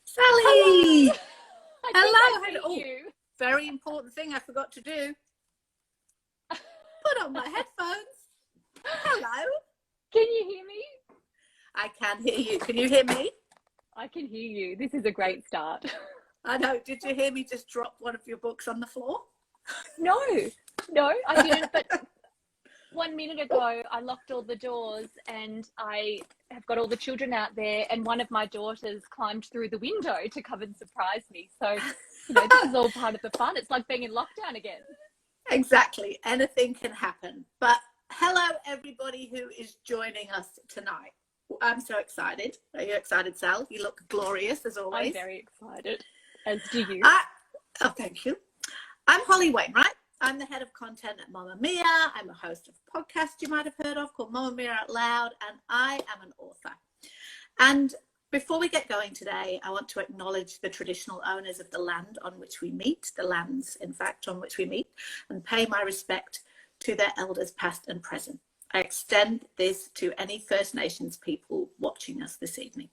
Sally! Hello! Hello! Oh, you. Very important thing I forgot to do. Put on my headphones. Hello. Can you hear me? I can hear you. Can you hear me? I can hear you. This is a great start. I know. Did you hear me just drop one of your books on the floor? No, I didn't. But 1 minute ago, I locked all the doors and I have got all the children out there, and one of my daughters climbed through the window to come and surprise me. So, this is all part of the fun. It's like being in lockdown again. Exactly. Anything can happen. But hello, everybody who is joining us tonight. I'm so excited. Are you excited, Sal? You look glorious as always. I'm very excited, as do you. Oh, thank you. I'm Holly Wainwright. I'm the head of content at Mamma Mia. I'm a host of a podcast you might have heard of called Mamma Mia Out Loud, and I am an author. And before we get going today, I want to acknowledge the traditional owners of the land on which we meet, the lands, in fact, on which we meet, and pay my respect to their elders past and present. I extend this to any First Nations people watching us this evening.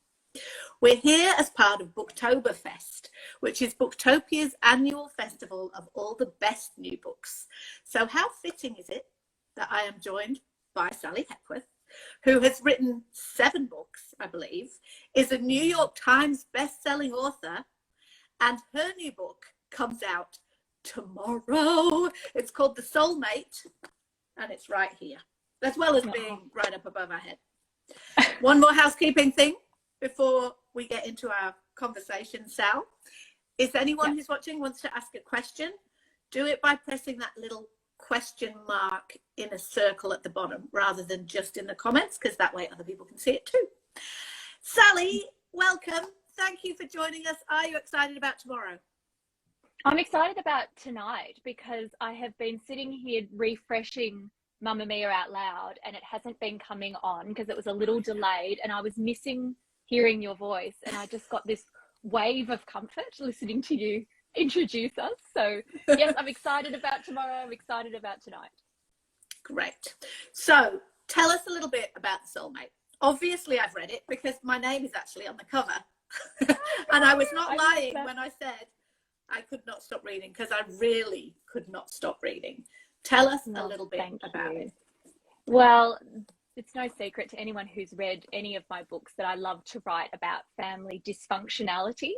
We're here as part of Booktoberfest, which is Booktopia's annual festival of all the best new books. So how fitting is it that I am joined by Sally Hepworth, who has written 7 books, I believe, is a New York Times best-selling author, and her new book comes out tomorrow. It's called The Soulmate, and it's right here, as well as being right up above our head. One more housekeeping thing before we get into our conversation, Sal. If anyone who's watching wants to ask a question, do it by pressing that little question mark in a circle at the bottom rather than just in the comments, because that way other people can see it too. Sally, welcome. Thank you for joining us. Are you excited about tomorrow? I'm excited about tonight because I have been sitting here refreshing Mamma Mia Out Loud, and it hasn't been coming on because it was a little delayed, and I was missing hearing your voice, and I just got this wave of comfort listening to you introduce us. So yes, I'm excited about tomorrow. I'm excited about tonight. Great. So tell us a little bit about The Soulmate. Obviously I've read it because my name is actually on the cover. And I was not lying when I said I could not stop reading, because I really could not stop reading. Tell us a little bit about it. Well, it's no secret to anyone who's read any of my books that I love to write about family dysfunctionality.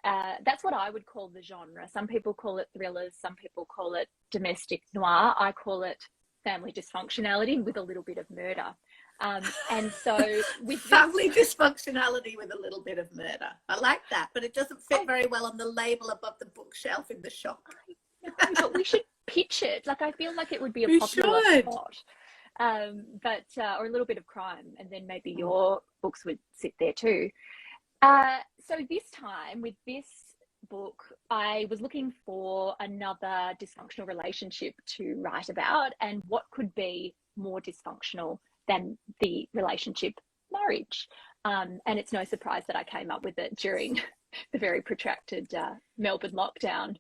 That's what I would call the genre. Some people call it thrillers, some people call it domestic noir. I call it family dysfunctionality with a little bit of murder. And so with family dysfunctionality with a little bit of murder. I like that, but it doesn't fit very well on the label above the bookshelf in the shop. But we should pitch it. Like, I feel like it would be a popular spot. Or a little bit of crime, and then maybe your books would sit there too. So this time with this book, I was looking for another dysfunctional relationship to write about, and what could be more dysfunctional than the relationship marriage. And it's no surprise that I came up with it during the very protracted Melbourne lockdown,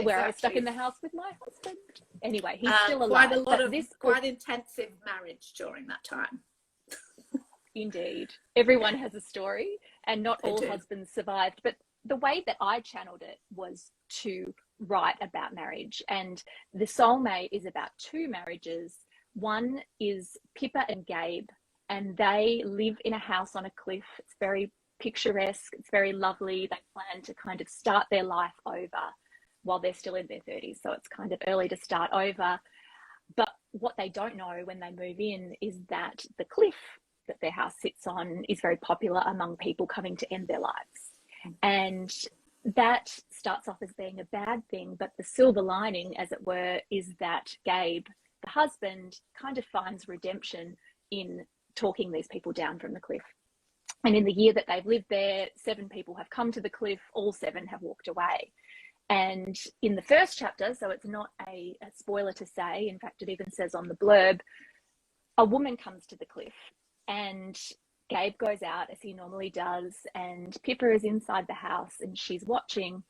where I was stuck in the house with my husband. Anyway, he's still alive. Quite intensive marriage during that time. Indeed. Everyone has a story, and not all husbands survived. But the way that I channeled it was to write about marriage. And The Soulmate is about 2 marriages. One is Pippa and Gabe, and they live in a house on a cliff. It's very picturesque. It's very lovely. They plan to kind of start their life over while they're still in their 30s. So it's kind of early to start over. But what they don't know when they move in is that the cliff that their house sits on is very popular among people coming to end their lives. And that starts off as being a bad thing. But the silver lining, as it were, is that Gabe, the husband, kind of finds redemption in talking these people down from the cliff. And in the year that they've lived there, 7 people have come to the cliff. All 7 have walked away. And in the first chapter, so it's not a spoiler to say, in fact, it even says on the blurb, a woman comes to the cliff, and Gabe goes out as he normally does, and Pippa is inside the house, and she's watching,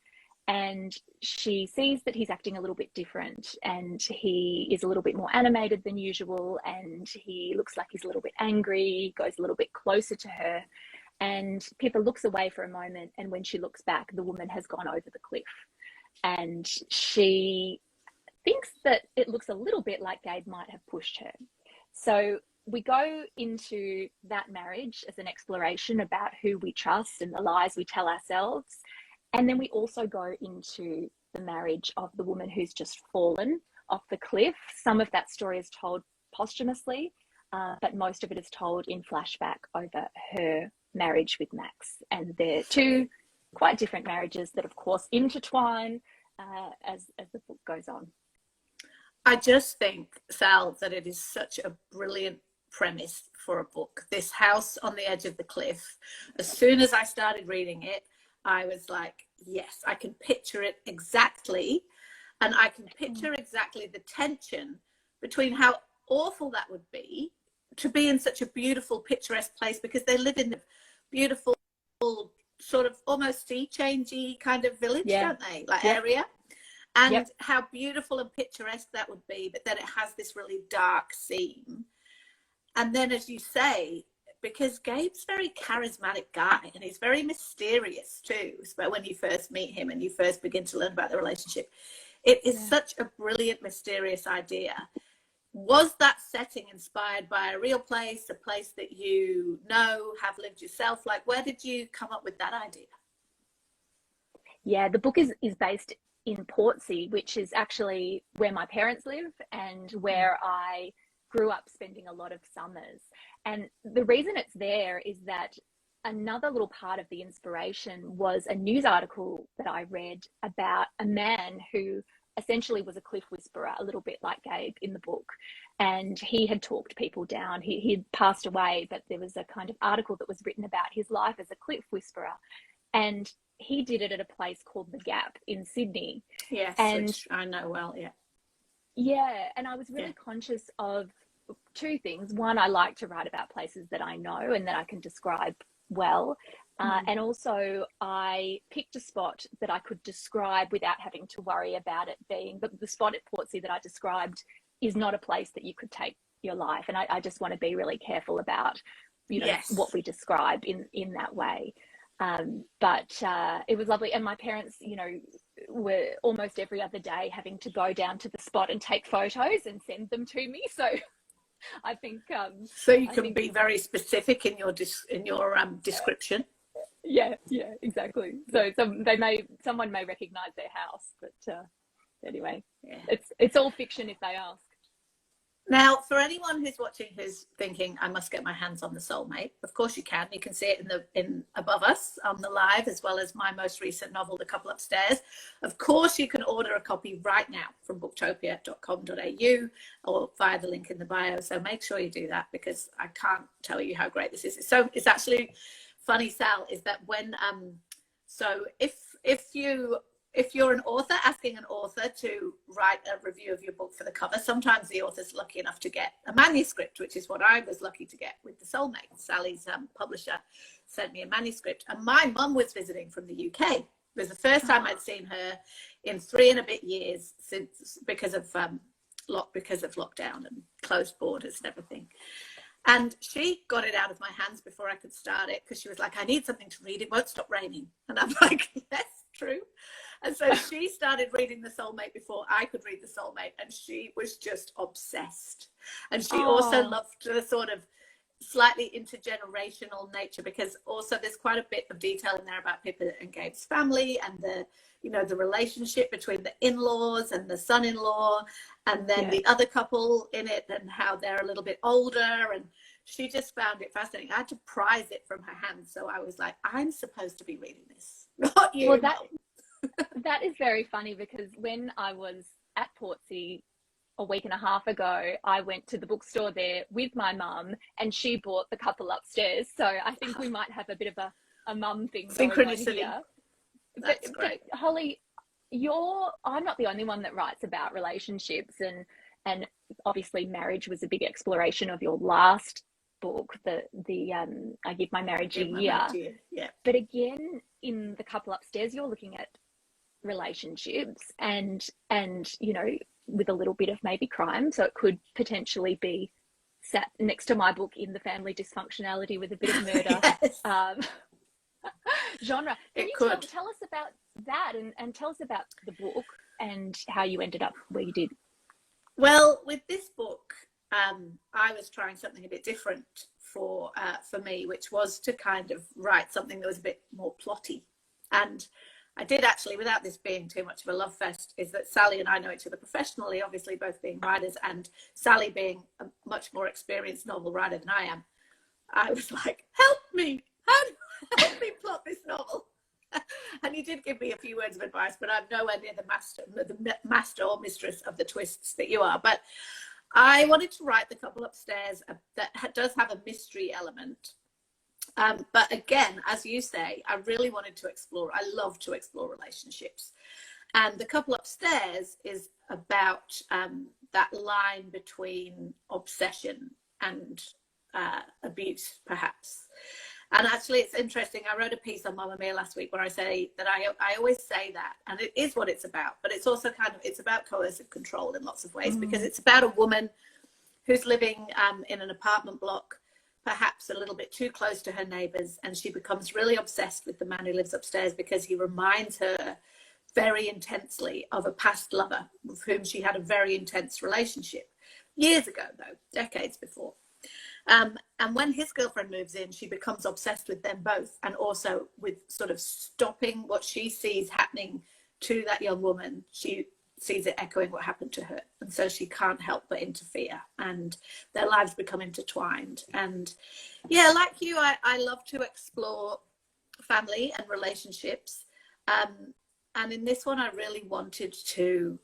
and she sees that he's acting a little bit different, and he is a little bit more animated than usual, and he looks like he's a little bit angry, goes a little bit closer to her. And Pippa looks away for a moment, and when she looks back, the woman has gone over the cliff. And she thinks that it looks a little bit like Gabe might have pushed her. So we go into that marriage as an exploration about who we trust and the lies we tell ourselves. And then we also go into the marriage of the woman who's just fallen off the cliff. Some of that story is told posthumously, but most of it is told in flashback over her marriage with Max. And they're two quite different marriages that, of course, intertwine as the book goes on. I just think, Sal, that it is such a brilliant premise for a book. This house on the edge of the cliff. As soon as I started reading it, I was like, yes, I can picture it exactly. And I can picture exactly the tension between how awful that would be to be in such a beautiful, picturesque place, because they live in a beautiful, sort of almost sea changey kind of village, don't they? Like area. And how beautiful and picturesque that would be, but then it has this really dark scene. And then, as you say, because Gabe's a very charismatic guy and he's very mysterious too, but when you first meet him and you first begin to learn about the relationship, it is such a brilliant, mysterious idea. Was that setting inspired by a real place, a place that you know, have lived yourself? Like, where did you come up with that idea? Yeah, the book is based in Portsea, which is actually where my parents live and where I grew up spending a lot of summers. And the reason it's there is that another little part of the inspiration was a news article that I read about a man who essentially was a cliff whisperer, a little bit like Gabe in the book. And he had talked people down. He'd passed away, but there was a kind of article that was written about his life as a cliff whisperer. And he did it at a place called The Gap in Sydney. Yes, and which I know well, and I was really conscious of two things. One, I like to write about places that I know and that I can describe well. And also I picked a spot that I could describe without having to worry about it being, the spot at Portsea that I described is not a place that you could take your life. And I just want to be really careful about, you know, what we describe in that way. But it was lovely. And my parents, you know, were almost every other day having to go down to the spot and take photos and send them to me. So I think so you can be very specific in your description. Yeah, exactly. So someone may recognize their house, but anyway, it's all fiction if they ask. Now, for anyone who's watching who's thinking, I must get my hands on the Soulmate, of course you can. You can see it in above us on the live, as well as my most recent novel, The Couple Upstairs. Of course, you can order a copy right now from booktopia.com.au or via the link in the bio. So make sure you do that, because I can't tell you how great this is. So it's actually funny, Sal, is that when so if you're an author asking an author to write a review of your book for the cover, sometimes the author's lucky enough to get a manuscript, which is what I was lucky to get with The Soulmate. Sally's publisher sent me a manuscript, and my mum was visiting from the UK. It was the first time I'd seen her in 3 and a bit years since because of lockdown and closed borders and everything. And she got it out of my hands before I could start it, because she was like, I need something to read. It won't stop raining. And I'm like, yes, true. And so she started reading The Soulmate before I could read The Soulmate, and she was just obsessed. And she also loved the sort of slightly intergenerational nature, because also there's quite a bit of detail in there about Pippa and Gabe's family and the relationship between the in-laws and the son-in-law, and then the other couple in it, and how they're a little bit older. And she just found it fascinating. I had to prize it from her hands. So I was like, I'm supposed to be reading this, not you. Well, that is very funny, because when I was at Portsea a week and a half ago, I went to the bookstore there with my mum, and she bought The Couple Upstairs. So I think we might have a bit of a mum thing going on here. That's great. But Holly, I'm not the only one that writes about relationships, and obviously marriage was a big exploration of your last book, the I Give My Marriage a Year. Yeah. But again, in The Couple Upstairs, you're looking at relationships and you know, with a little bit of maybe crime, so it could potentially be sat next to my book in the family dysfunctionality with a bit of murder Yes, genre. Can it you could. tell us about that, and tell us about the book and how you ended up where you did? Well, with this book, I was trying something a bit different for me, which was to kind of write something that was a bit more plotty. And I did actually, without this being too much of a love fest, is that Sally and I know each other professionally, obviously both being writers, and Sally being a much more experienced novel writer than I am. I was like, help me, help me plot this novel. And you did give me a few words of advice, but I'm nowhere near the master or mistress of the twists that you are. But I wanted to write The Couple Upstairs that does have a mystery element. But again, as you say, I really wanted to explore, I love to explore relationships. And The Couple Upstairs is about that line between obsession and abuse, perhaps. And actually, it's interesting. I wrote a piece on Mamma Mia last week where I say that I always say that, and it is what it's about, but it's also it's about coercive control in lots of ways, because it's about a woman who's living in an apartment block, perhaps a little bit too close to her neighbors, and she becomes really obsessed with the man who lives upstairs because he reminds her very intensely of a past lover with whom she had a very intense relationship years ago, though, decades before. And when his girlfriend moves in, she becomes obsessed with them both, and also with sort of stopping what she sees happening to that young woman. She sees it echoing what happened to her, and so she can't help but interfere, and their lives become intertwined. And yeah, like you, I love to explore family and relationships, and in this one I really wanted to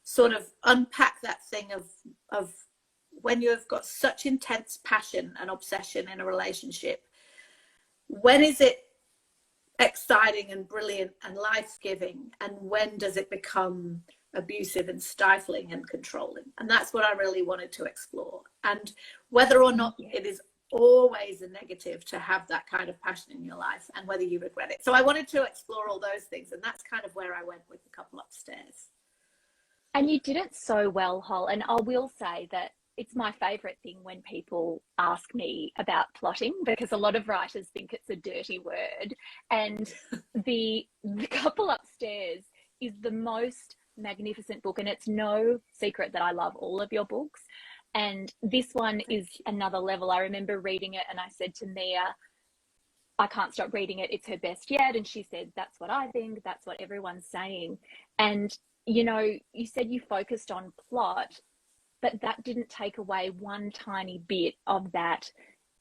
sort of unpack that thing of when you've got such intense passion and obsession in a relationship, when is it exciting and brilliant and life-giving, and when does it become abusive and stifling and controlling? And that's what I really wanted to explore, and whether or not it is always a negative to have that kind of passion in your life, and whether you regret it. So I wanted to explore all those things, and that's kind of where I went with The Couple Upstairs. And you did it so well, Hol. And I will say that it's my favorite thing when people ask me about plotting, because a lot of writers think it's a dirty word. And the Couple Upstairs is the most magnificent book, and it's no secret that I love all of your books. And this one is another level. I remember reading it and I said to Mia, I can't stop reading it. It's her best yet. And she said, that's what I think. That's what everyone's saying. And, you know, you said you focused on plot, but that didn't take away one tiny bit of that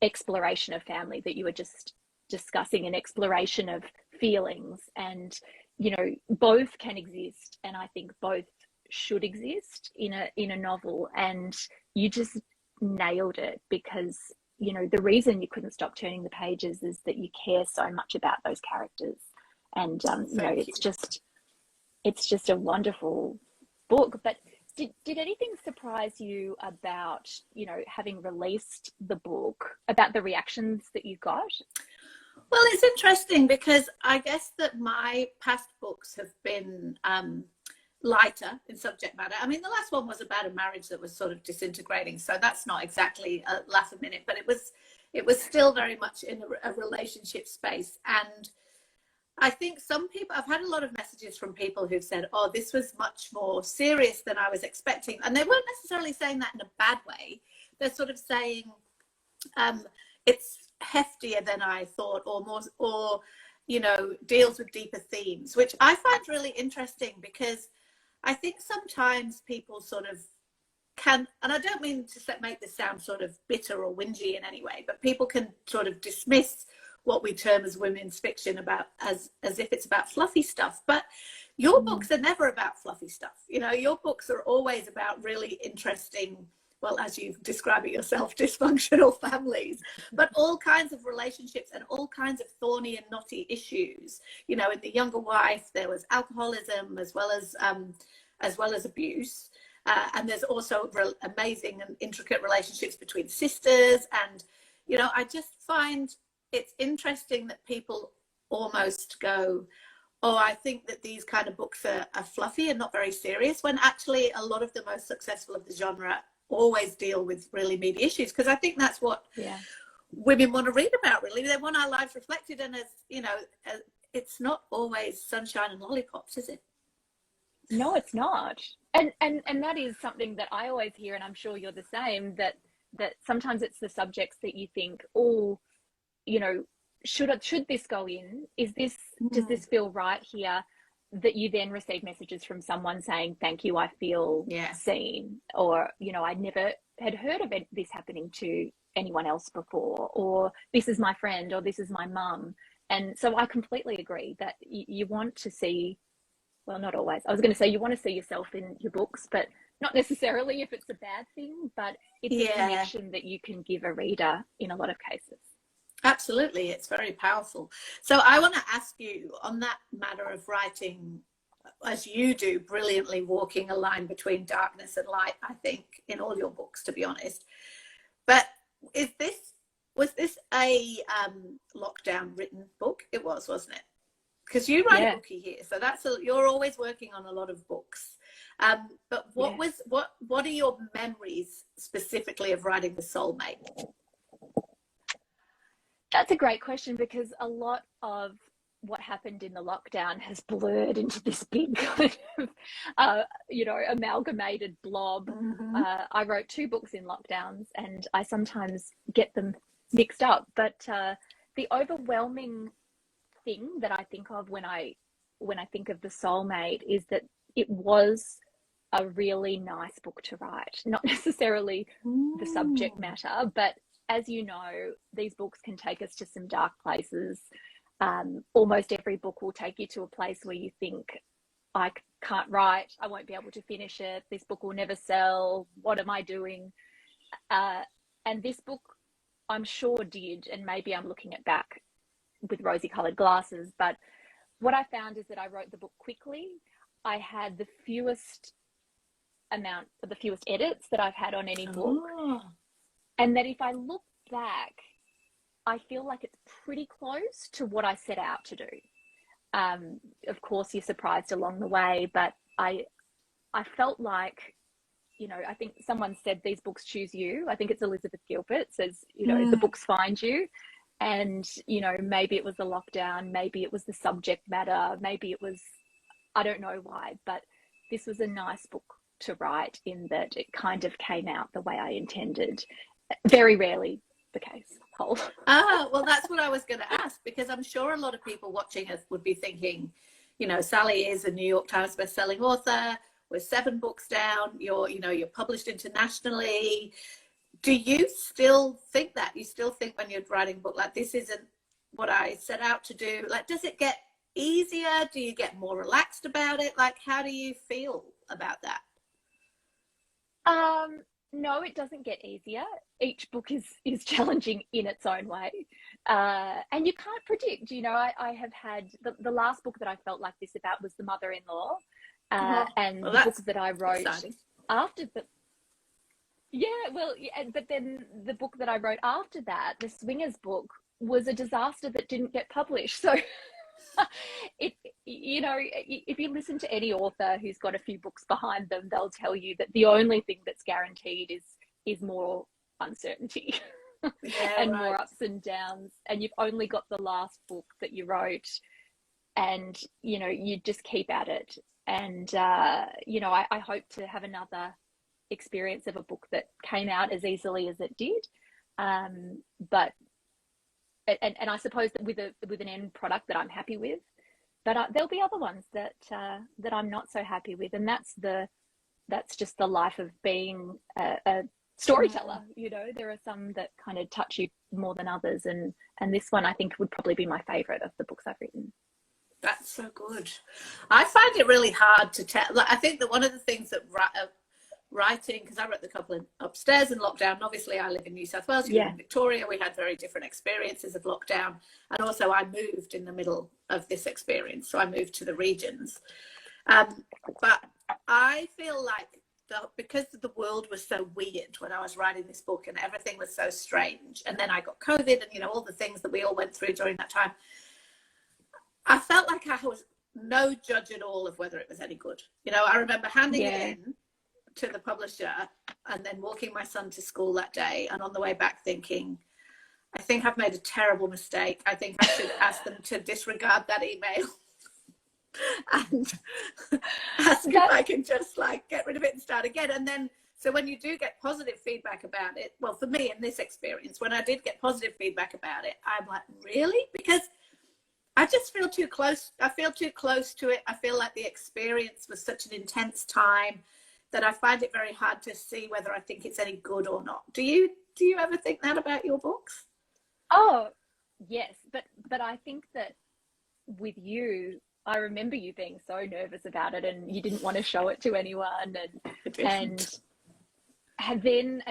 exploration of family that you were just discussing, an exploration of feelings. And, you know, both can exist, and I think both should exist in a novel. And you just nailed it, because, you know, the reason you couldn't stop turning the pages is that you care so much about those characters. And you know, it's just a wonderful book. But did anything surprise you about, you know, having released the book, about the reactions that you got? Well, it's interesting because I guess that my past books have been lighter in subject matter. I mean, the last one was about a marriage that was sort of disintegrating, so that's not exactly a laugh a minute, but it was still very much in a relationship space. And I think some people, I've had a lot of messages from people who've said, oh, this was much more serious than I was expecting. And they weren't necessarily saying that in a bad way. They're sort of saying it's heftier than I thought, or more, or, you know, deals with deeper themes, which I find really interesting, because I think sometimes people sort of can, and I don't mean to make this sound sort of bitter or whingy in any way, but people can sort of dismiss what we term as women's fiction about as if it's about fluffy stuff. But your books are never about fluffy stuff. You know, your books are always about really interesting, well, as you describe it yourself, dysfunctional families, but all kinds of relationships and all kinds of thorny and knotty issues. You know, in The Younger Wife, there was alcoholism as well as abuse. And there's also amazing and intricate relationships between sisters. And, you know, I just find it's interesting that people almost go, oh, I think that these kind of books are fluffy and not very serious, when actually a lot of the most successful of the genre always deal with really meaty issues, because I think that's what women want to read about, really. They want our lives reflected, and as you know, it's not always sunshine and lollipops, is it? No, it's not. And that is something that I always hear, and I'm sure you're the same, that sometimes it's the subjects that you think, oh, you know, should this go in? Does this feel right here? That you then receive messages from someone saying, thank you, I feel seen, or, you know, I never had heard of this happening to anyone else before, or this is my friend, or this is my mum. And so I completely agree that you want to see, well, not always. I was going to say you want to see yourself in your books, but not necessarily if it's a bad thing, but it's a connection that you can give a reader in a lot of cases. Absolutely. It's very powerful. So I want to ask you on that matter of writing, as you do brilliantly, walking a line between darkness and light, I think, in all your books, to be honest. But was this a lockdown written book? It was, wasn't it? Because you write a bookie here, so you're always working on a lot of books. But what are your memories specifically of writing The Soulmate? That's a great question, because a lot of what happened in the lockdown has blurred into this big kind of, you know, amalgamated blob. I wrote 2 books in lockdowns, and I sometimes get them mixed up. But the overwhelming thing that I think of when I think of The Soulmate is that it was a really nice book to write. Not necessarily the subject matter, but as you know, these books can take us to some dark places. Almost every book will take you to a place where you think, I can't write, I won't be able to finish it, this book will never sell, what am I doing? And this book, I'm sure did, and maybe I'm looking it back with rosy-coloured glasses, but what I found is that I wrote the book quickly. I had the fewest edits that I've had on any book. And that if I look back, I feel like it's pretty close to what I set out to do. Of course, you're surprised along the way, but I felt like, you know, I think someone said these books choose you. I think it's Elizabeth Gilbert says, you know, the books find you. And, you know, maybe it was the lockdown, maybe it was the subject matter, maybe it was, I don't know why, but this was a nice book to write in that it kind of came out the way I intended. Very rarely the case. Well, that's what I was going to ask, because I'm sure a lot of people watching us would be thinking, you know, Sally is a New York Times bestselling author. We're 7 books down. You're published internationally. Do you still think that? You still think when you're writing a book like this isn't what I set out to do? Like, does it get easier? Do you get more relaxed about it? Like, how do you feel about that? No, it doesn't get easier. Each book is challenging in its own way. And you can't predict, you know, I have had the last book that I felt like this about was The Mother-in-Law. And the book that I wrote after but then the book that I wrote after that, the Swingers book, was a disaster that didn't get published. So you know, if you listen to any author who's got a few books behind them, they'll tell you that the only thing that's guaranteed is more uncertainty and more ups and downs, and you've only got the last book that you wrote, and you know, you just keep at it. And you know, I hope to have another experience of a book that came out as easily as it did, but and I suppose that with an end product that I'm happy with, but there'll be other ones that I'm not so happy with, and that's just the life of being a storyteller. You know, there are some that kind of touch you more than others, and this one I think would probably be my favorite of the books I've written. That's so good. I find it really hard to tell. Like, I think that one of the things that writing, because I wrote the couple upstairs in lockdown, and obviously I live in New South Wales, you live in Victoria, we had very different experiences of lockdown, and also I moved in the middle of this experience, so I moved to the regions, but I feel like because the world was so weird when I was writing this book, and everything was so strange, and then I got COVID, and you know, all the things that we all went through during that time, I felt like I was no judge at all of whether it was any good. You know, I remember handing it in to the publisher and then walking my son to school that day, and on the way back thinking, I think I've made a terrible mistake. I think I should ask them to disregard that email and ask if I can just like get rid of it and start again. And then, so when you do get positive feedback about it, well, for me in this experience, when I did get positive feedback about it, I'm like, really? Because I just feel too close. I feel too close to it. I feel like the experience was such an intense time that I find it very hard to see whether I think it's any good or not. Do you ever think that about your books? Oh, yes. But I think that with you, I remember you being so nervous about it and you didn't want to show it to anyone. And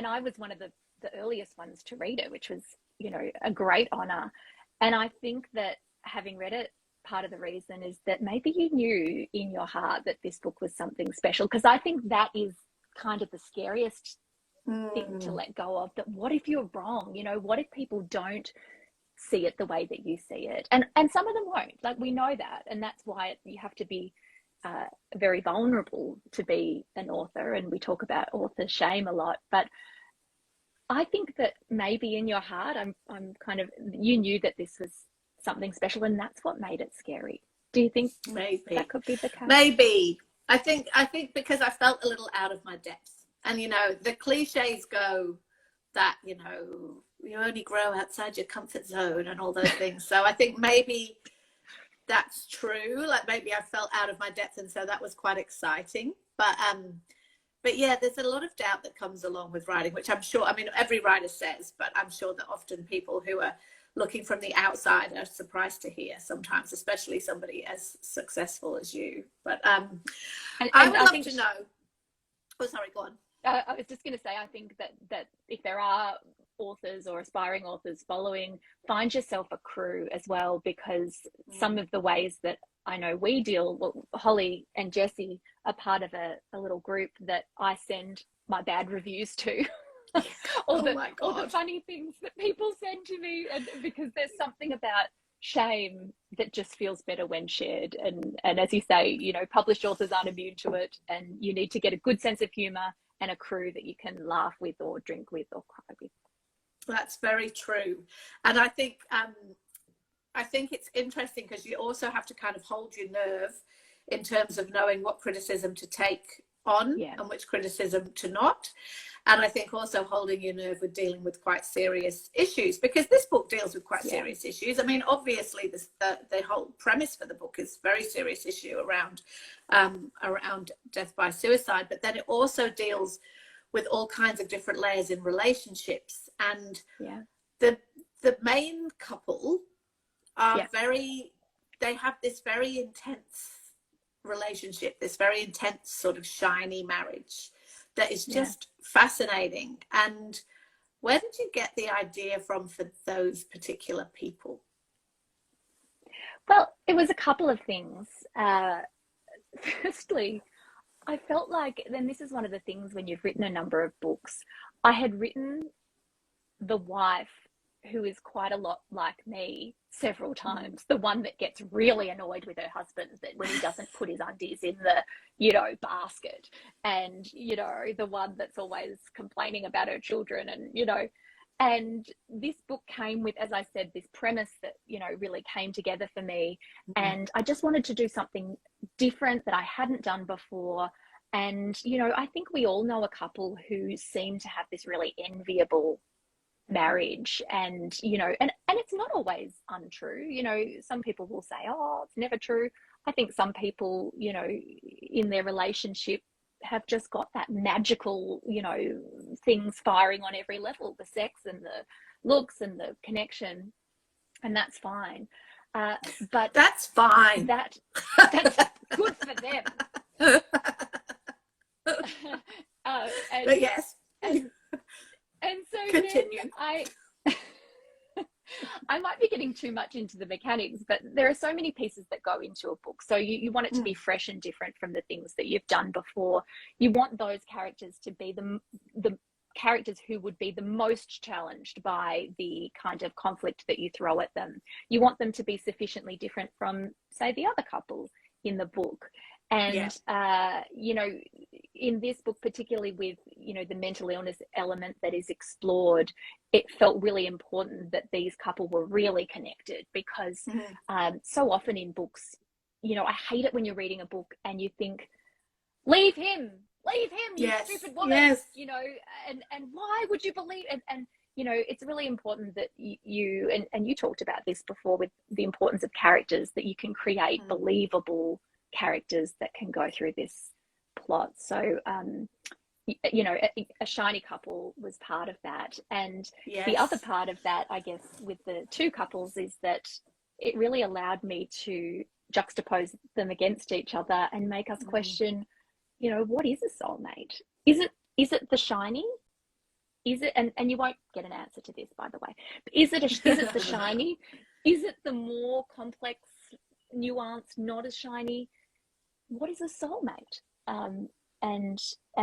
I was one of the earliest ones to read it, which was, you know, a great honor. And I think that having read it, part of the reason is that maybe you knew in your heart that this book was something special, because I think that is kind of the scariest thing to let go of. That what if you're wrong? You know, what if people don't see it the way that you see it? And some of them won't. Like, we know that, and that's why you have to be very vulnerable to be an author. And we talk about author shame a lot, but I think that maybe in your heart, I'm kind of, you knew that this was something special, and that's what made it scary. Do you think maybe that could be the case? Maybe. I think because I felt a little out of my depth. And, you know, the cliches go that, you know, you only grow outside your comfort zone and all those things. So I think maybe that's true. Like, maybe I felt out of my depth, and so that was quite exciting. But yeah, there's a lot of doubt that comes along with writing, which I'm sure, I mean, every writer says, but I'm sure that often people who are looking from the outside are surprised to hear sometimes, especially somebody as successful as you. But I would love to know. Oh, sorry, go on. I was just going to say, I think that if there are authors or aspiring authors following, find yourself a crew as well, because some of the ways that I know we deal, well, Holly and Jessie are part of a little group that I send my bad reviews to. all the funny things that people send to me, and because there's something about shame that just feels better when shared. And as you say, you know, published authors aren't immune to it, and you need to get a good sense of humor and a crew that you can laugh with or drink with or cry with. That's very true. And I think it's interesting because you also have to kind of hold your nerve in terms of knowing what criticism to take on and which criticism to not. And I think also holding your nerve with dealing with quite serious issues, because this book deals with quite serious issues. I mean, obviously the whole premise for the book is a very serious issue around death by suicide, but then it also deals with all kinds of different layers in relationships. And the main couple are they have this very intense relationship, this very intense sort of shiny marriage that is just fascinating. And where did you get the idea from for those particular people? Well, it was a couple of things. Firstly, I felt like, and this is one of the things when you've written a number of books, I had written the wife who is quite a lot like me several times, the one that gets really annoyed with her husband that when he doesn't put his undies in the, you know, basket, and, you know, the one that's always complaining about her children, and, you know, and this book came with, as I said, this premise that, you know, really came together for me. And I just wanted to do something different that I hadn't done before. And, you know, I think we all know a couple who seem to have this really enviable marriage, and, you know, and it's not always untrue. You know, some people will say, oh, it's never true. I think some people, you know, in their relationship have just got that magical, you know, things firing on every level, the sex and the looks and the connection, and that's fine. But that's fine. That's good for them. But yes. And so continue. Then I might be getting too much into the mechanics, but there are so many pieces that go into a book. So you want it to be fresh and different from the things that you've done before. You want those characters to be the characters who would be the most challenged by the kind of conflict that you throw at them. You want them to be sufficiently different from, say, the other couple in the book. And, you know, in this book, particularly with, you know, the mental illness element that is explored, it felt really important that these couple were really connected, because so often in books, you know, I hate it when you're reading a book and you think, leave him, you stupid woman, you know, and why would you believe it? And you know, it's really important that you and you talked about this before with the importance of characters, that you can create believable characters that can go through this plot. So you know, a shiny couple was part of that, and the other part of that, I guess, with the two couples, is that it really allowed me to juxtapose them against each other and make us question, you know, what is a soulmate? Is it the shiny? Is it, and you won't get an answer to this, by the way, but is it the shiny? Is it the more complex, nuanced, not as shiny? What is a soulmate? And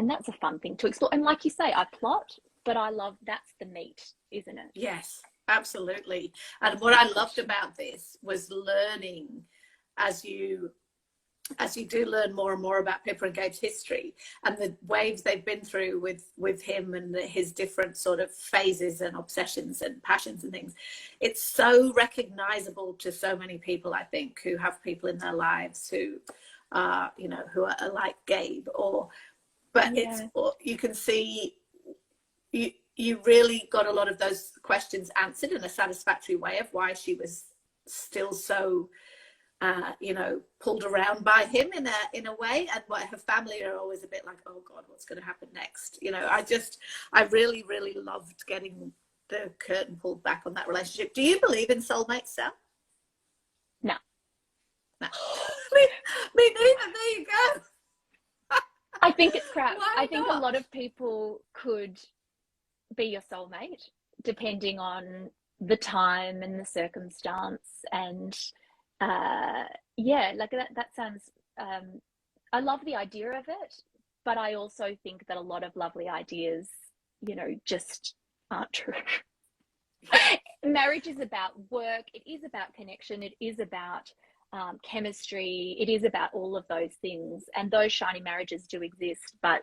that's a fun thing to explore. And like you say, I plot, but I love, that's the meat, isn't it? Yes, absolutely. And what I loved about this was learning, as you do learn more and more about Pippa and Gabe's history and the waves they've been through with him and his different sort of phases and obsessions and passions and things, it's so recognizable to so many people, I think, who have people in their lives who you know, who are like Gabe, it's, or you can see you really got a lot of those questions answered in a satisfactory way of why she was still so you know, pulled around by him in a way, and why her family are always a bit like, oh God, what's going to happen next? You know, I really loved getting the curtain pulled back on that relationship. Do you believe in soulmates, Sam? No. me neither. There you go. I think it's crap. Why I think not? a lot of people could be your soulmate depending on the time and the circumstance, and like that sounds, I love the idea of it, but I also think that a lot of lovely ideas, you know, just aren't true. Marriage is about work, it is about connection, it is about chemistry, it is about all of those things, and those shiny marriages do exist, but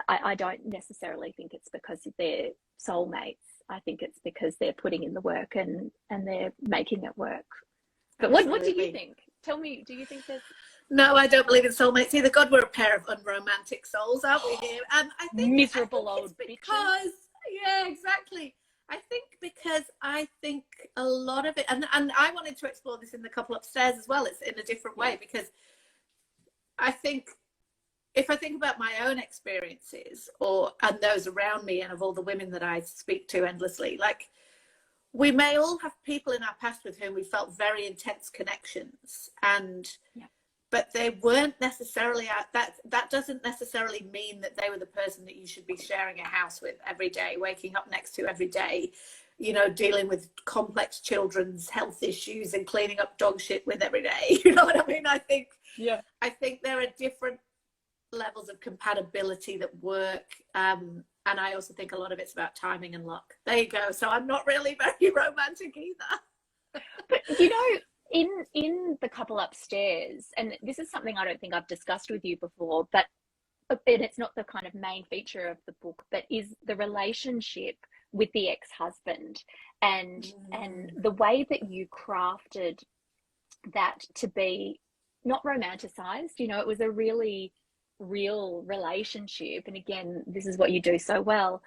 I don't necessarily think it's because they're soulmates. I think it's because they're putting in the work and they're making it work. But what do you think? Tell me, do you think there's... No, I don't believe in soulmates either. God, we're a pair of unromantic souls, aren't we here? And I think miserable old because, yeah, exactly. I think a lot of it, and I wanted to explore this in the couple upstairs as well. It's in a different way, because I think if I think about my own experiences and those around me and of all the women that I speak to endlessly, like, we may all have people in our past with whom we felt very intense connections, but they weren't necessarily that doesn't necessarily mean that they were the person that you should be sharing a house with every day, waking up next to every day, you know, dealing with complex children's health issues and cleaning up dog shit with every day. You know what I mean? I think there are different levels of compatibility that work, and I also think a lot of it's about timing and luck. There you go. So I'm not really very romantic either. But you know, in the couple upstairs, and this is something I don't think I've discussed with you before, but and it's not the kind of main feature of the book, but is the relationship with the ex-husband, and the way that you crafted that to be not romanticized. You know, it was a really real relationship, and again, this is what you do so well,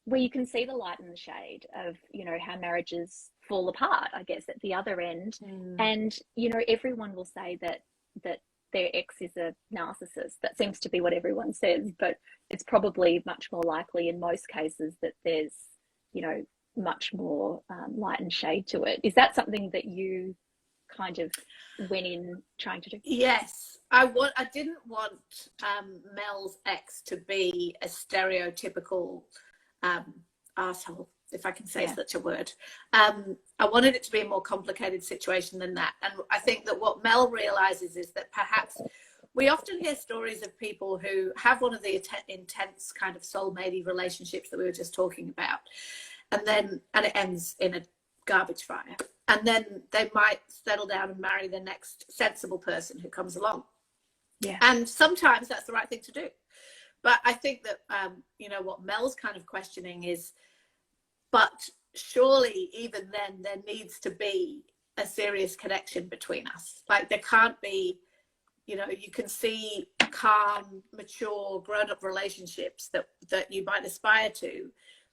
where you can see the light and the shade of, you know, how marriages fall apart, I guess, at the other end. And you know, everyone will say that their ex is a narcissist. That seems to be what everyone says, but it's probably much more likely in most cases that there's, you know, much more light and shade to it. Is that something that you kind of went in trying to do? Yes, I didn't want Mel's ex to be a stereotypical arsehole, if I can say such a word. I wanted it to be a more complicated situation than that. And I think that what Mel realizes is that perhaps we often hear stories of people who have one of the intense kind of soulmate relationships that we were just talking about, and it ends in a garbage fire, and then they might settle down and marry the next sensible person who comes along. And sometimes that's the right thing to do, But I think that, you know, what Mel's kind of questioning is, but surely even then there needs to be a serious connection between us. Like there can't be, you know, you can see calm, mature, grown-up relationships that you might aspire to,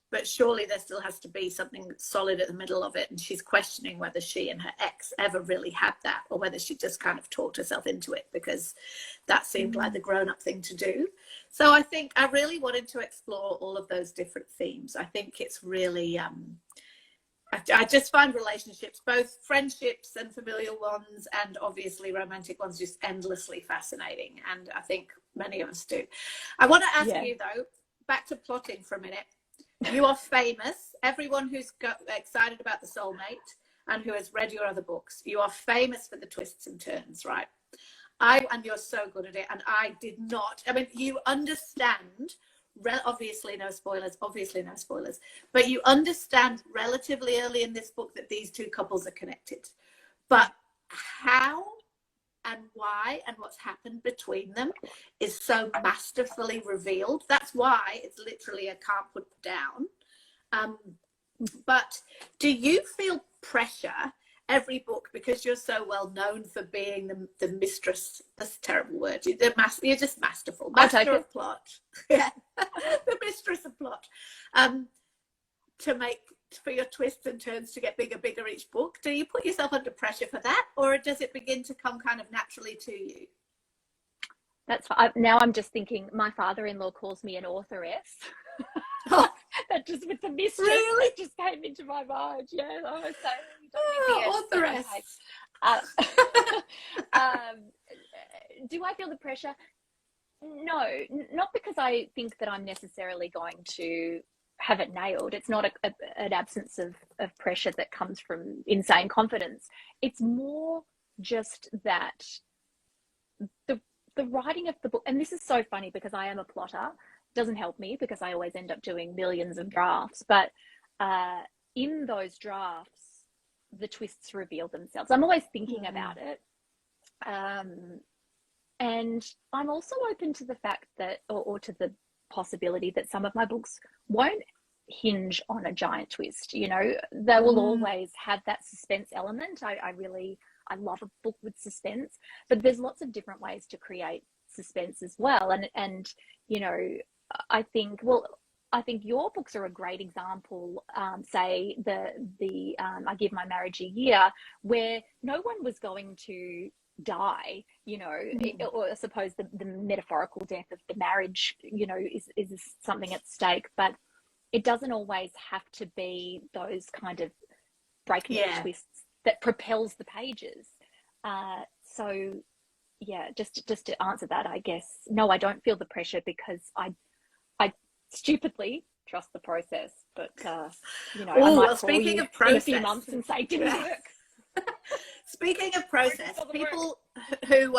but surely there still has to be something solid at the middle of it. And she's questioning whether she and her ex ever really had that, or whether she just kind of talked herself into it because that seemed like the grown-up thing to do. So I think I really wanted to explore all of those different themes. I think it's really, I just find relationships, both friendships and familial ones, and obviously romantic ones, just endlessly fascinating. And I think many of us do. I want to ask you, though, back to plotting for a minute. You are famous. Everyone who's got excited about The Soulmate and who has read your other books, you are famous for the twists and turns, right? And you're so good at it. And I did not. I mean, you understand, obviously no spoilers, but you understand relatively early in this book that these two couples are connected. But how and why and what's happened between them is so masterfully revealed. That's why it's literally a can't put down. But do you feel pressure every book, because you're so well known for being the mistress? That's a terrible word. You're just masterful. Master of plot. Yeah. The mistress of plot. For your twists and turns to get bigger each book. Do you put yourself under pressure for that, or does it begin to come kind of naturally to you? That's now I'm just thinking my father-in-law calls me an authoress. Oh. That just with the mistress really? That just came into my mind. Yeah, I was saying authoress. Do I feel the pressure? No, not because I think that I'm necessarily going to have it nailed. It's not an absence of pressure that comes from insane confidence. It's more just that the writing of the book, and this is so funny because I am a plotter, doesn't help me because I always end up doing millions of drafts, but in those drafts the twists reveal themselves. I'm always thinking about it, and I'm also open to the fact that or to the possibility that some of my books won't hinge on a giant twist. You know, they will always have that suspense element. I love a book with suspense, but there's lots of different ways to create suspense as well. And you know, I think your books are a great example. Say the I Give My Marriage a Year, where no one was going to die, you know, or I suppose the metaphorical death of the marriage, you know, is something at stake, but it doesn't always have to be those kind of breakneck twists that propels the pages. So yeah, just to answer that, I guess, no, I don't feel the pressure because I stupidly trust the process. But you know, I might call you in a few months and say it didn't work. Speaking of process, people who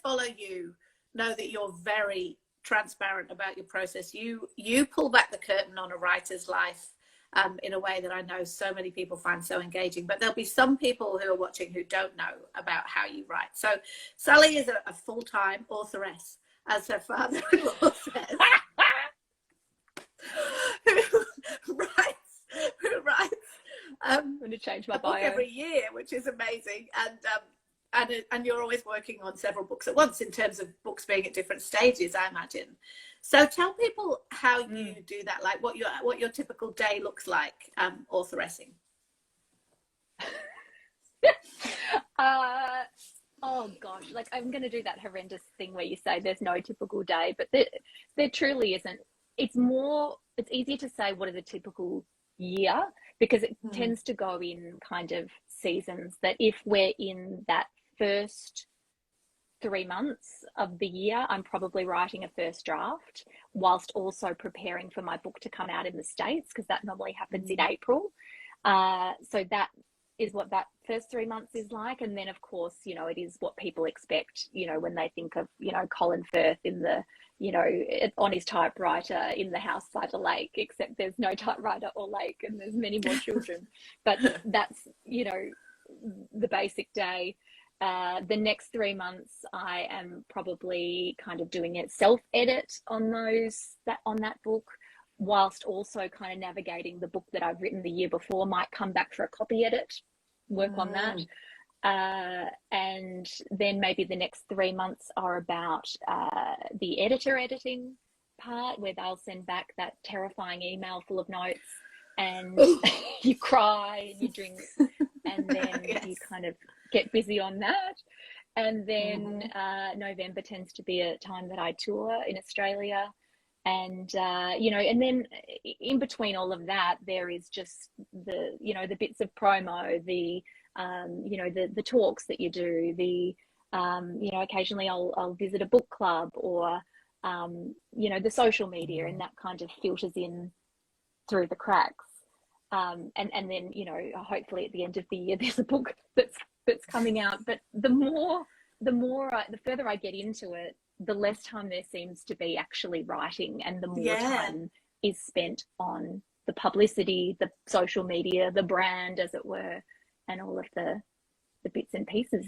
follow you know that you're very transparent about your process. You pull back the curtain on a writer's life in a way that I know so many people find so engaging. But there'll be some people who are watching who don't know about how you write. So Sally is a full-time authoress, as her father-in-law says, who writes I'm going to change my bio every year, which is amazing. And you're always working on several books at once in terms of books being at different stages, I imagine. So tell people how you do that, like what your typical day looks like, authoressing. Oh gosh, like I'm going to do that horrendous thing where you say there's no typical day, but there truly isn't. It's easier to say what is a typical year, because it tends to go in kind of seasons. That if we're in that first 3 months of the year, I'm probably writing a first draft whilst also preparing for my book to come out in the States, because that normally happens in April. So that is what that first 3 months is like. And then of course, you know, it is what people expect, you know, when they think of, you know, Colin Firth in the, you know, on his typewriter in the house by the lake, except there's no typewriter or lake and there's many more children. But that's, you know, the basic day. The next 3 months, I am probably kind of doing a self-edit on that book, whilst also kind of navigating the book that I've written the year before. Might come back for a copy edit, work on that. And then maybe the next 3 months are about the editor editing part, where they'll send back that terrifying email full of notes, and you cry and you drink, and then you kind of get busy on that. And then November tends to be a time that I tour in Australia. And, and then in between all of that, there is just the bits of promo, the talks that you do, occasionally I'll visit a book club, or, the social media, and that kind of filters in through the cracks. And then, hopefully at the end of the year, there's a book that's coming out. But the further I get into it, the less time there seems to be actually writing, and the more time is spent on the publicity, the social media, the brand, as it were, and all of the bits and pieces.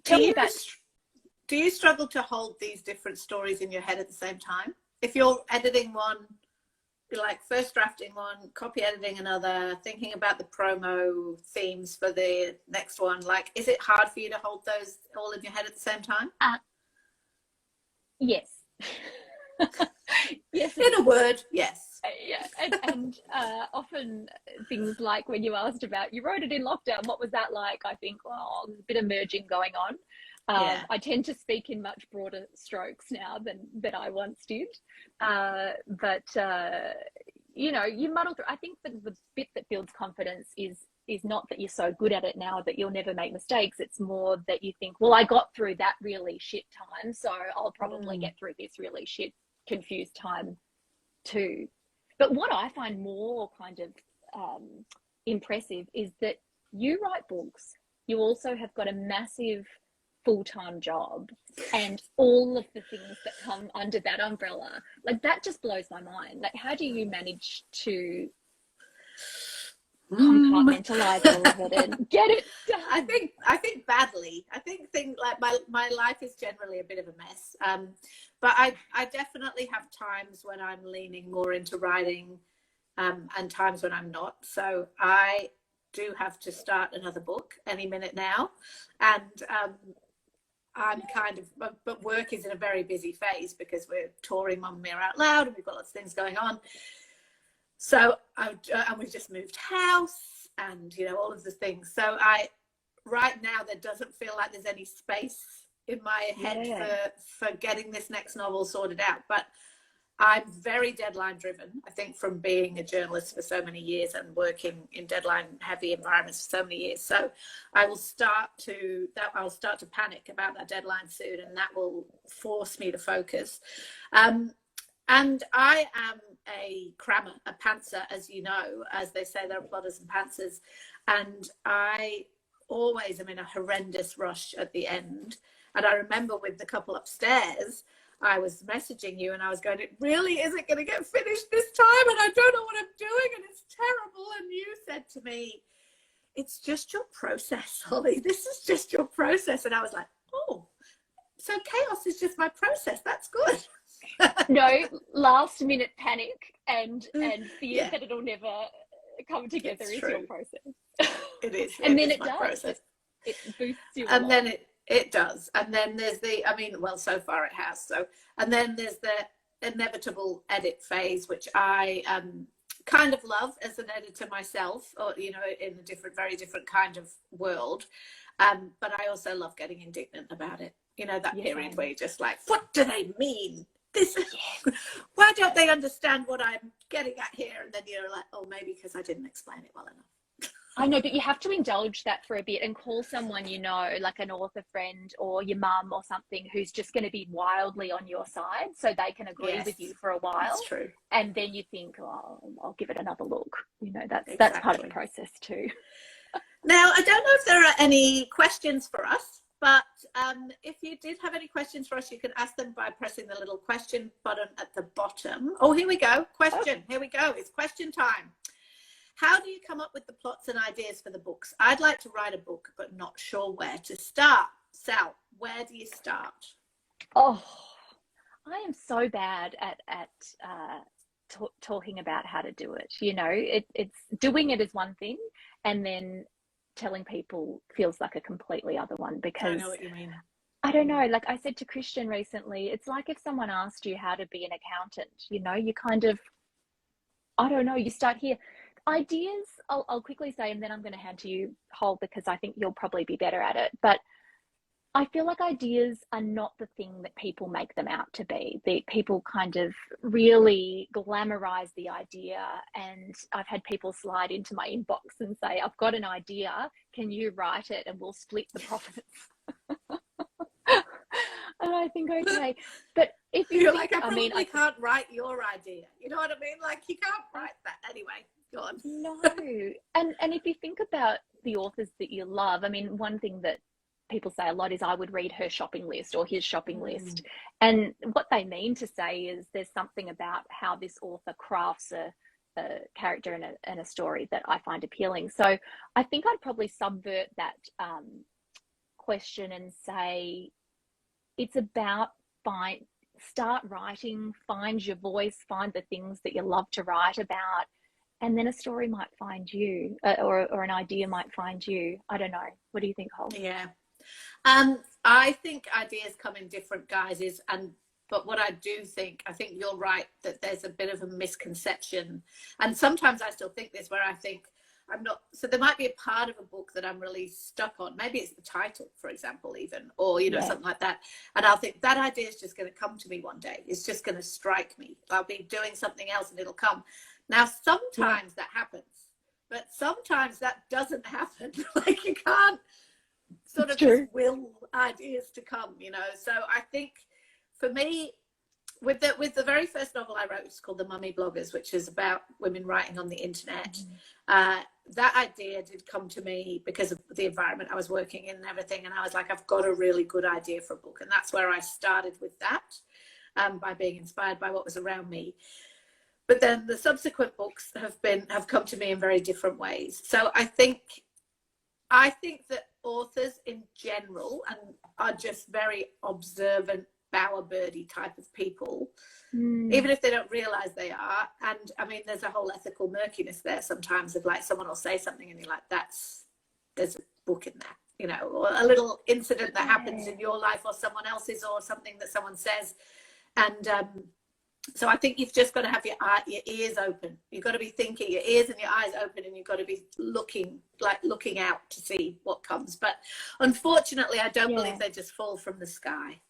Do you struggle to hold these different stories in your head at the same time? If you're editing one, like first drafting one, copy editing another, thinking about the promo themes for the next one, like, is it hard for you to hold those all in your head at the same time? Yes. Yes. In a word, yes. Yeah, and often things like when you asked about, you wrote it in lockdown, what was that like? I think, there's a bit of merging going on. I tend to speak in much broader strokes now than I once did. But you muddle through. I think the bit that builds confidence is not that you're so good at it now that you'll never make mistakes. It's more that you think, well, I got through that really shit time, so I'll probably get through this really shit, confused time too. But what I find more kind of impressive is that you write books. You also have got a massive full-time job, and all of the things that come under that umbrella. Like, that just blows my mind. Like, how do you manage to compartmentalize all of it and get it done? I think badly. I think things like my life is generally a bit of a mess. But I definitely have times when I'm leaning more into writing, and times when I'm not. So I do have to start another book any minute now, and I'm kind of, but work is in a very busy phase because we're touring Mamma Mia Out Loud, and we've got lots of things going on. So and we've just moved house, and all of the things. So right now there doesn't feel like there's any space in my head for getting this next novel sorted out. But I'm very deadline driven, I think, from being a journalist for so many years and working in deadline heavy environments for so many years. So I'll start to panic about that deadline soon, and that will force me to focus. And I am a crammer, a pantser, as you know. As they say, there are plotters and pantsers. And I always am in a horrendous rush at the end. And I remember with the couple upstairs, I was messaging you and I was going, it really isn't going to get finished this time, and I don't know what I'm doing, and it's terrible. And you said to me, it's just your process, Holly. This is just your process. And I was like, oh, so chaos is just my process. That's good. No, last minute panic and fear that it'll never come together is your process. It is. And then it does. Process. It boosts you. And then it does. And then there's so far it has. So, and then there's the inevitable edit phase, which I kind of love as an editor myself, or, in a very different kind of world. But I also love getting indignant about it. That period where you're just like, what do they mean? Why don't they understand what I'm getting at here? And then you're like, oh, maybe because I didn't explain it well enough. I know, but you have to indulge that for a bit and call someone, like an author friend or your mum or something, who's just going to be wildly on your side, so they can agree with you for a while. That's true. And then you think, oh, I'll give it another look. That's part of the process too. Now, I don't know if there are any questions for us, but if you did have any questions for us, you can ask them by pressing the little question button at the bottom. Oh, here we go. Question. Here we go. It's question time. How do you come up with the plots and ideas for the books? I'd like to write a book, but not sure where to start. Sal, where do you start? Oh, I am so bad at talking about how to do it. You know, it's doing it is one thing, and then telling people feels like a completely other one, because I know what you mean. I don't know, like I said to Christian recently, it's like if someone asked you how to be an accountant, you know, you kind of, I don't know, you start here. Ideas, I'll quickly say, and then I'm going to hand to you, Hol, because I think you'll probably be better at it. But I feel like ideas are not the thing that people make them out to be. People kind of really glamorize the idea. And I've had people slide into my inbox and say, I've got an idea. Can you write it? And we'll split the profits. And I think, okay. But if you're think, like, I can't write your idea. You know what I mean? Like, you can't write that. Anyway, go on. No. And if you think about the authors that you love, I mean, one thing that people say a lot is, I would read her shopping list or his shopping list. And what they mean to say is there's something about how this author crafts a character and a story that I find appealing. So I think I'd probably subvert that question and say it's about start writing, find your voice, find the things that you love to write about, and then a story might find you, or an idea might find you. I don't know. What do you think, Hol? Yeah. I think ideas come in different guises, but what I think you're right, that there's a bit of a misconception, and sometimes I still think this, where I think I'm not, so there might be a part of a book that I'm really stuck on. Maybe it's the title, for example, even, or, you know, something like that. And I'll think that idea is just going to come to me one day. It's just going to strike me. I'll be doing something else and it'll come. Now, sometimes that happens, but sometimes that doesn't happen. Like, you can't sort of just will ideas to come, you know. So I think for me, with the very first novel I wrote, which is called The Mummy Bloggers, which is about women writing on the internet, that idea did come to me because of the environment I was working in and everything. And I was like, I've got a really good idea for a book. And that's where I started with that, by being inspired by what was around me. But then the subsequent books have come to me in very different ways. So I think that authors in general are just very observant, bowerbirdie type of people, even if they don't realize they are. And I mean, there's a whole ethical murkiness there sometimes, of like, someone will say something and you're like, there's a book in there, you know, or a little incident that happens in your life or someone else's, or something that someone says. And so I think you've just got to have your ears open. You've got to be thinking, your ears and your eyes open, and you've got to be looking out to see what comes. But unfortunately, I don't believe they just fall from the sky.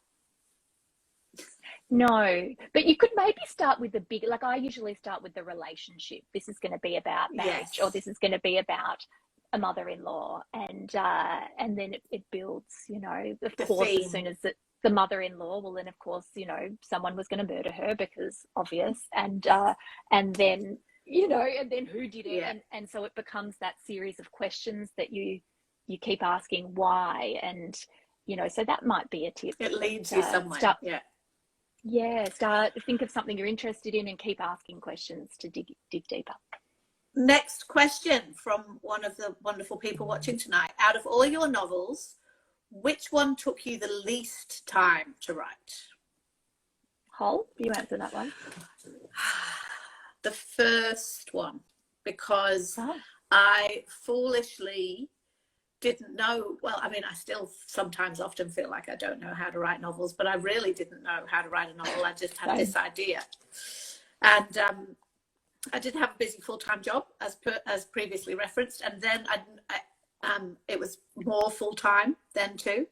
No, but you could maybe start with the big, like I usually start with the relationship. This is going to be about marriage, or this is going to be about a mother-in-law, and then it builds, you know, of course, as soon as the mother-in-law, well, then of course, you know, someone was going to murder her, because obvious, and then, you know, and then who did it, and so it becomes that series of questions that you keep asking why, and you know, so that might be a tip. It leads you somewhere. Think of something you're interested in and keep asking questions to dig deeper. Next question from one of the wonderful people watching tonight. Out of all your novels, which one took you the least time to write? Hol, you answer that one. The first one, because I foolishly didn't know, well, I mean, I still sometimes often feel like I don't know how to write novels, but I really didn't know how to write a novel. I just had this idea. And I did have a busy full-time job, as previously referenced, and then it was more full-time then too.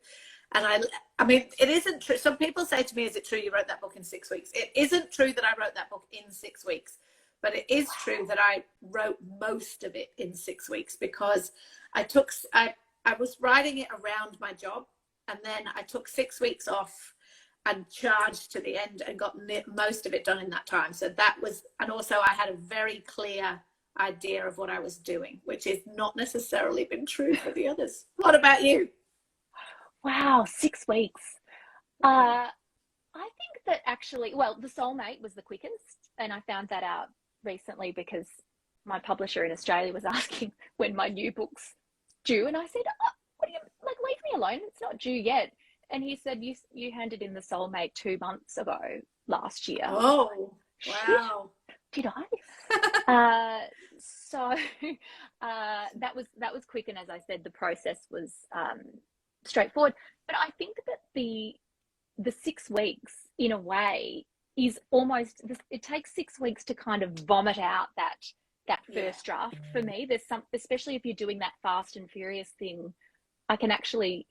And I mean, it isn't true. Some people say to me, is it true you wrote that book in 6 weeks? It isn't true that I wrote that book in 6 weeks, but it is true that I wrote most of it in 6 weeks, because I was writing it around my job, and then I took 6 weeks off and charged to the end and got most of it done in that time. So that was, and also I had a very clear idea of what I was doing, which has not necessarily been true for the others. What about you? Wow, 6 weeks. I think that actually, well, The Soulmate was the quickest, and I found that out recently because my publisher in Australia was asking when my new book's due, and I said, oh, what do you, like, leave me alone, it's not due yet. And he said, you handed in the Soulmate 2 months ago last year. Oh, wow. Did I? So that was quick, and as I said, the process was straightforward. But I think that the 6 weeks, in a way, is almost, it takes 6 weeks to kind of vomit out that first draft. For me, there's some, especially if you're doing that fast and furious thing, I can actually,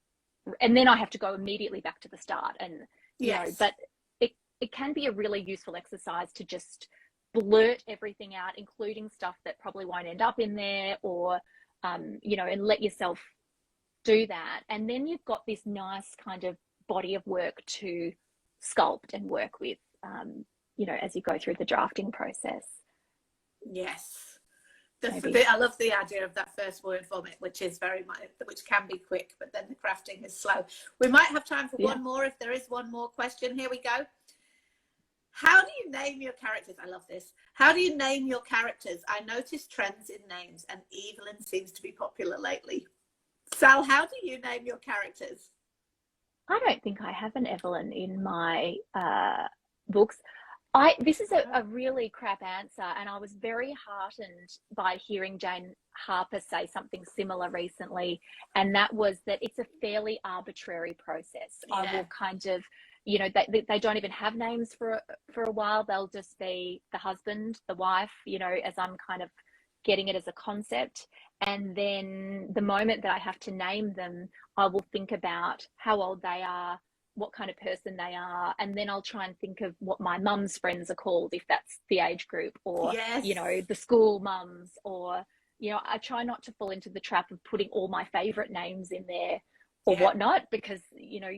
and then I have to go immediately back to the start, and you know, but it can be a really useful exercise to just blurt everything out, including stuff that probably won't end up in there, or you know, and let yourself do that. And then you've got this nice kind of body of work to sculpt and work with, you know, as you go through the drafting process. Yes. I love the idea of that first word vomit, which is which can be quick, but then the crafting is slow. We might have time for one more, if there is one more question. Here we go. How do you name your characters? I love this. How do you name your characters? I noticed trends in names, and Evelyn seems to be popular lately. Sal, how do you name your characters? I don't think I have an Evelyn in my books. This is a really crap answer, and I was very heartened by hearing Jane Harper say something similar recently, and that was that it's a fairly arbitrary process. Yeah. I will kind of, you know, they don't even have names for a while. They'll just be the husband, the wife, you know, as I'm kind of getting it as a concept. And then the moment that I have to name them, I will think about how old they are, what kind of person they are, and then I'll try and think of what my mum's friends are called, if that's the age group, or you know, the school mums, or you know, I try not to fall into the trap of putting all my favorite names in there or whatnot, because you know,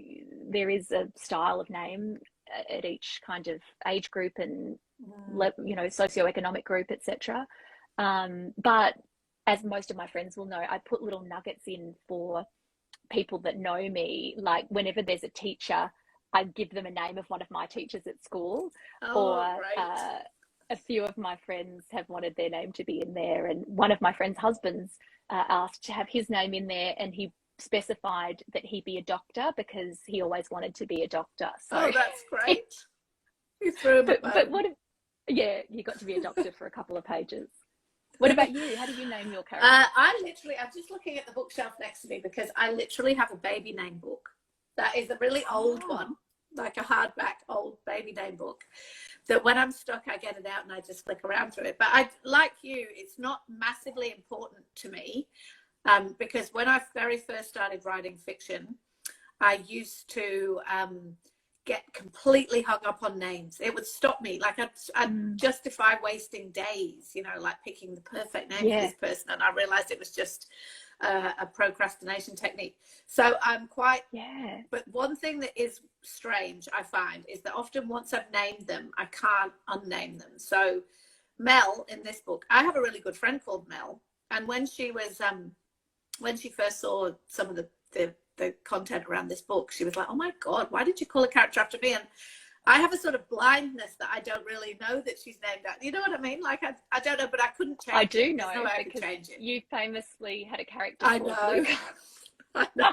there is a style of name at each kind of age group and you know, socioeconomic group, etc. But as most of my friends will know, I put little nuggets in for people that know me. Like whenever there's a teacher, I give them a name of one of my teachers at school. A few of my friends have wanted their name to be in there, and one of my friend's husbands asked to have his name in there, and he specified that he be a doctor because he always wanted to be a doctor. So that's great. You threw him but what if, you got to be a doctor for a couple of pages. What about you? How do you name your character? I'm just looking at the bookshelf next to me, because I literally have a baby name book. That is a really old one, like a hardback old baby name book, that when I'm stuck, I get it out and I just flick around through it. But I, like you, it's not massively important to me, because when I very first started writing fiction, I used to get completely hung up on names. It would stop me. Like I'd justify wasting days, you know, like picking the perfect name for this person, and I realized it was just a procrastination technique. So I'm quite but one thing that is strange, I find, is that often once I've named them, I can't unname them. So Mel in this book, I have a really good friend called Mel, and when she was when she first saw some of the content around this book, she was like, oh my God, why did you call a character after me? And I have a sort of blindness that I don't really know that she's named after. You know what I mean? Like I don't know, but I couldn't change it. I do know, no way because change it. You famously had a character called Luke. I know.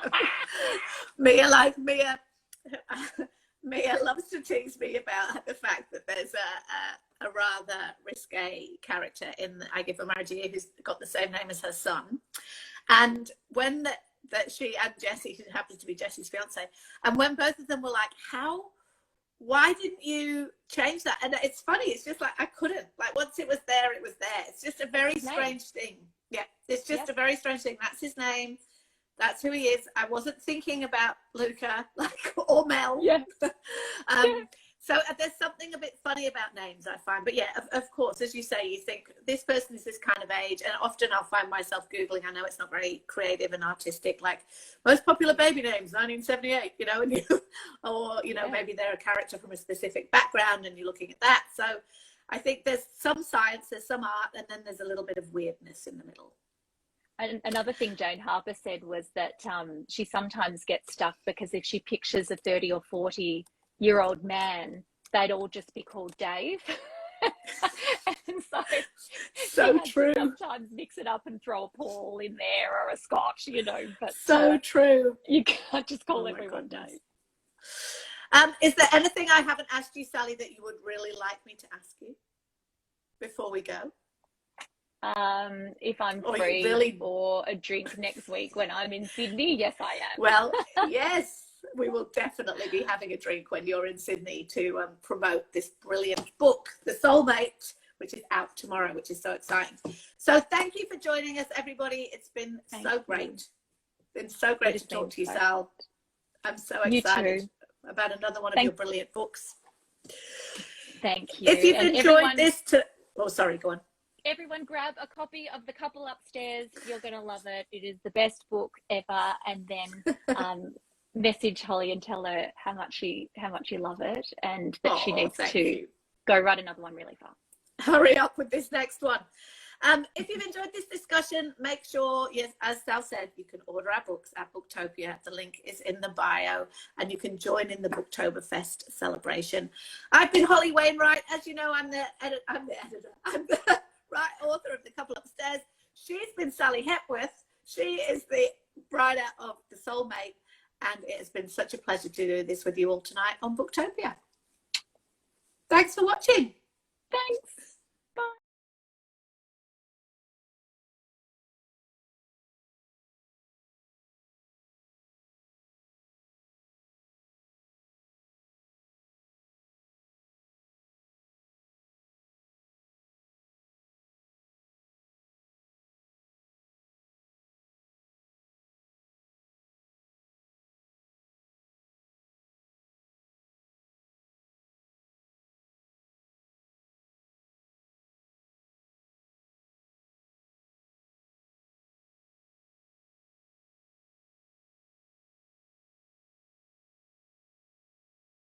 Mia loves to tease me about the fact that there's a rather risque character in I Give a Marriage a Year who's got the same name as her son. And when that she and Jesse, who happens to be Jesse's fiance, and when both of them were like, why didn't you change that? And it's funny, it's just like I couldn't, like once it was there, it was there. It's just a very strange thing. Yeah, it's just a very strange thing. That's his name, that's who he is. I wasn't thinking about Luca, like, or Mel. So there's something a bit funny about names, I find. But yeah, of course, as you say, you think this person is this kind of age, and often I'll find myself Googling, I know it's not very creative and artistic, like most popular baby names, 1978, you know, and or, you know, maybe they're a character from a specific background and you're looking at that. So I think there's some science, there's some art, and then there's a little bit of weirdness in the middle. And another thing Jane Harper said was that she sometimes gets stuck because if she pictures a 30 or 40-year-old man, they'd all just be called Dave. And so So she has true. to sometimes mix it up and throw a Paul in there or a Scotch, you know, but so true. You can't just call Oh, everyone Dave. Is there anything I haven't asked you, Sally, that you would really like me to ask you before we go? If I'm free for a drink next week when I'm in Sydney, yes, I am. Well, yes, we will definitely be having a drink when you're in Sydney to promote this brilliant book, The Soulmate, which is out tomorrow, which is so exciting. So thank you for joining us, everybody. It's been so great. It's been so great to talk to you, Sal. I'm so excited about another one of your brilliant books. Thank you. If you've enjoyed this oh, sorry, go on. Everyone grab a copy of The Couple Upstairs. You're going to love it. It is the best book ever. And then message Holly and tell her how much you love it and that she needs to go write another one really fast. Hurry up with this next one. If you've enjoyed this discussion, make sure, yes, as Sal said, you can order our books at Booktopia. The link is in the bio, and you can join in the Booktoberfest celebration. I've been Holly Wainwright. As you know, I'm the editor. I'm the author of The Couple Upstairs. She's been Sally Hepworth. She is the writer of The Soulmate, and it has been such a pleasure to do this with you all tonight on Booktopia. Thanks for watching. Thanks.